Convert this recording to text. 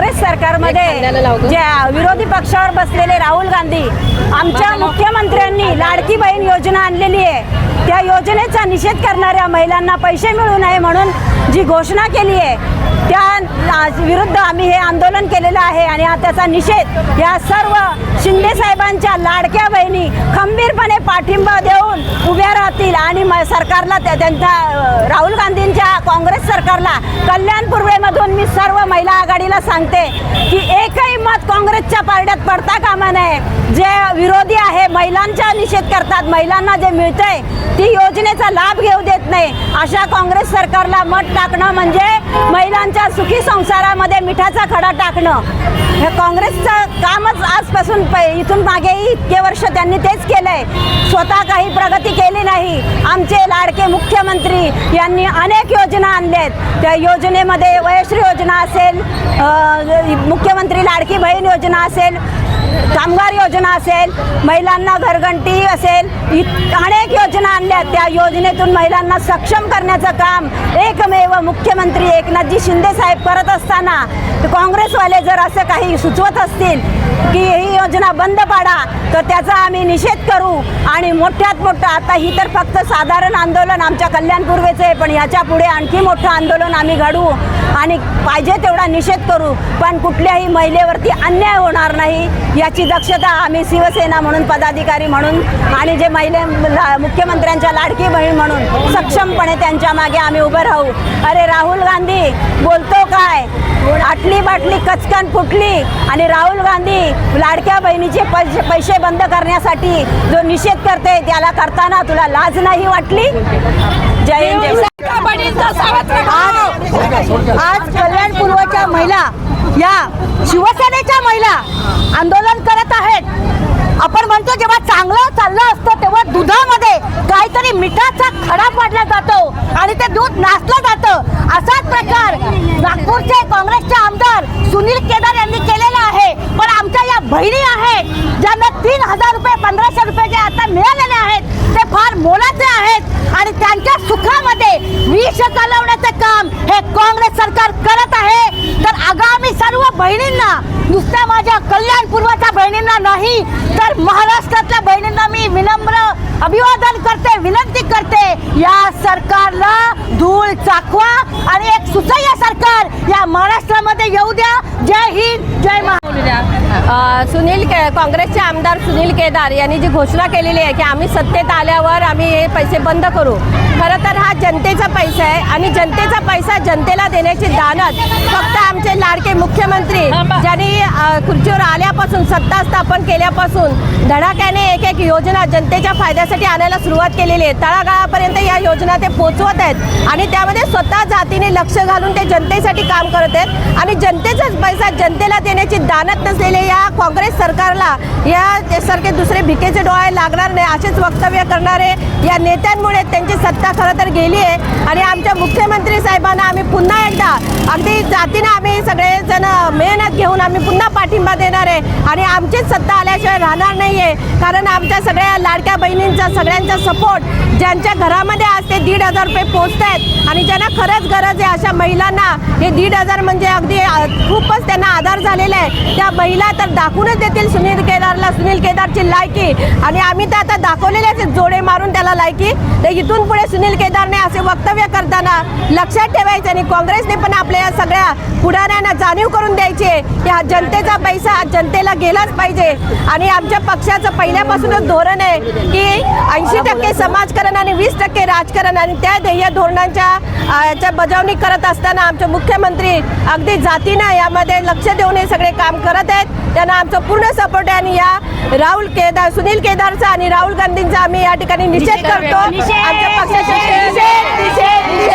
काँग्रेस सरकारमध्ये जे विरोधी पक्षावर बसलेले राहुल गांधी आमच्या मुख्यमंत्र्यांनी लाडकी बहीण योजना आणलेली आहे, त्या योजनेचा निषेध करणाऱ्या महिलांना पैसे मिळू नये म्हणून जी घोषणा केली आहे त्या विरुद्ध आम्ही हे आंदोलन केलेलं आहे। आणि त्याचा निषेध या सर्व शिंदे साहेबांच्या लाडक्या बहिणी खंबीरपणे पाठिंबा देऊन उभ्या राहतील आणि सरकारला त्यांच्या राहुल गांधींच्या काँग्रेस सरकारला कल्याण पूर्वेमधून मी सर्व महिला आघाडीला सांगते की एकही मत काँग्रेसच्या पारड्यात पडता कामा नये। जे विरोधी आहे महिलांचा निषेध करतात, महिलांना जे मिळतंय ती योजनेचा लाभ घेऊ देत नाही, अशा काँग्रेस सरकारला मत टाकणं म्हणजे महिलांच्या सुखी संसारामध्ये मिठाचा खडा टाकणं। हे काँग्रेसचं कामच आजपासून इथून मागेही इतके वर्ष त्यांनी तेच केलंय, स्वतः काही प्रगती केली नाही। आमचे लाडके मुख्यमंत्री यांनी अनेक योजना आणल्यात, त्या योजनेमध्ये वयश्री योजना असेल, मुख्यमंत्री लाडकी बहीण योजना असेल, कामगार योजना असेल, महिलांना घरघंटी असेल, अनेक योजना आणल्यात। त्या योजनेतून महिलांना सक्षम करण्याचं काम एकमेव मुख्यमंत्री एकनाथजी शिंदे साहेब करत असताना काँग्रेसवाले जर असं काही सुचवत असतील की ही योजना बंद पाडा तर त्याचा आम्ही निषेध करू आणि मोठ्यात मोठं, आता ही तर फक्त साधारण आंदोलन आमच्या कल्याण पूर्वेचं आहे, पण याच्या पुढे आणखी मोठं आंदोलन आम्ही घडवू आणि पाहिजे तेवढा निषेध करू, पण कुठल्याही महिलेवरती अन्याय होणार नाही याची दक्षता आम्ही शिवसेना म्हणून, पदाधिकारी म्हणून आणि जे मुख्यमंत्र्यांच्या लाडकी बहीण म्हणून सक्षमपणे त्यांच्या मागे आम्ही उभं राहू। अरे राहुल गांधी बोलतो काय, आटली बाटली कचकन फुटली आणि राहुल गांधी लाडक्या बहिणीचे पैसे बंद करण्यासाठी जो निषेध करते त्याला करताना तुला लाज नाही वाटली? जय हिंद, जय आज कल्याण पूर्वच्या महिला या शिवसेनेच्या महिला आंदोलन करत आहेत। आपण म्हणतो जेव्हा चांगलं चाललं असतं तेव्हा दुधामध्ये काहीतरी मिठाचा खडा पाडला जातो आणि ते दूध नासलं जातं। असाच प्रकार नागपूरचे काँग्रेसचे आमदार सुनील केदार यांनी केलेला आहे। पण आमच्या या बहिणी आहेत ज्यांना 3000 रुपये 1500 रुपये जे आता मिळालेले आहेत ते फार मोलाचे आहेत आणि त्यांच्या सुखामध्ये विष घालवण्याचे काम हे काँग्रेस सरकार करत आहे। तर आगामी सर्व बहिणींना, नुसत्या माझ्या कल्याण पूर्वच्या बहिणींना नाही तर महाराष्ट्रातल्या बहिणींना मी विनम्र अभिवादन करते, विनंती करते, या सरकारला धूळ चाकवा आणि एक सुसह्य सरकार या महाराष्ट्रामध्ये येऊ द्या। जय हिंद, जय काँग्रेसचे आमदार सुनील केदार यांनी जी घोषणा केलेली आहे की आम्ही सत्तेत आल्यावर आम्ही हे पैसे बंद करू, खरं तर हा जनतेचा पैसा आहे आणि जनतेचा पैसा जनतेला देण्याची दानत फक्त आमचे लाडके मुख्यमंत्री ज्यांनी खुर्चीवर आल्यापासून, सत्ता स्थापन केल्यापासून धडाक्याने एक एक योजना जनतेच्या फायद्यासाठी आणायला सुरुवात केलेली आहे। तळागाळापर्यंत या योजना ते पोहोचवत आहेत आणि त्यामध्ये स्वतः जातीने लक्ष घालून ते जनतेसाठी काम करत आहेत आणि जनतेचाच पैसा जनतेला देण्याची दानत नसलेले या काँग्रेस सरकारला या सारखे दुसरे भिकेचे डोळे लागणार नाही असेच वक्तव्य करणारे या नेत्यांमुळे त्यांची सत्ता खरं तर गेली आहे। आणि आमच्या मुख्यमंत्री साहेबांना आम्ही पुन्हा एकदा अगदी जातीने आम्ही सगळेजण मेहनत घेऊन आम्ही पुन्हा पाठिंबा देणार आहे आणि आमचीच सत्ता आल्याशिवाय राहणार नाही आहे, कारण आमच्या सगळ्या लाडक्या बहिणींचा सगळ्यांचा सपोर्ट ज्यांच्या घरामध्ये आज ते 1500 रुपये पोचत आहेत आणि ज्यांना खरंच गरज आहे अशा महिलांना हे 1500 म्हणजे अगदी खूपच त्यांना आधार झालेला आहे। त्या महिला तर दाखवूनच देतील सुनील केदारची लायकी आणि आम्ही तर आता दाखवलेलेच जोडे मारून त्याला लायकी। तर इथून पुढे सुनील केदारने असे वक्तव्य करताना लक्षात ठेवायचं आणि काँग्रेसने पण आपल्या सगळ्या पुढाऱ्यांना जाणीव करून द्यायची की हा जनतेचा पैसा जनतेला गेलाच पाहिजे आणि आमच्या पक्षाचं पहिल्यापासूनच धोरण आहे की 80% समाजकारण आणि 20% राजकारण आणि त्या ध्येय धोरणांच्या बजावणी करत असताना आमचे मुख्यमंत्री अगदी जातीनं यामध्ये लक्ष देऊन हे सगळे काम करत आहेत। त्यांना आमचं पूर्ण सपोर्ट आहे आणि या सुनील केदारचा आणि राहुल गांधींचा आम्ही या ठिकाणी निषेध करतो। आमच्या पक्षाचे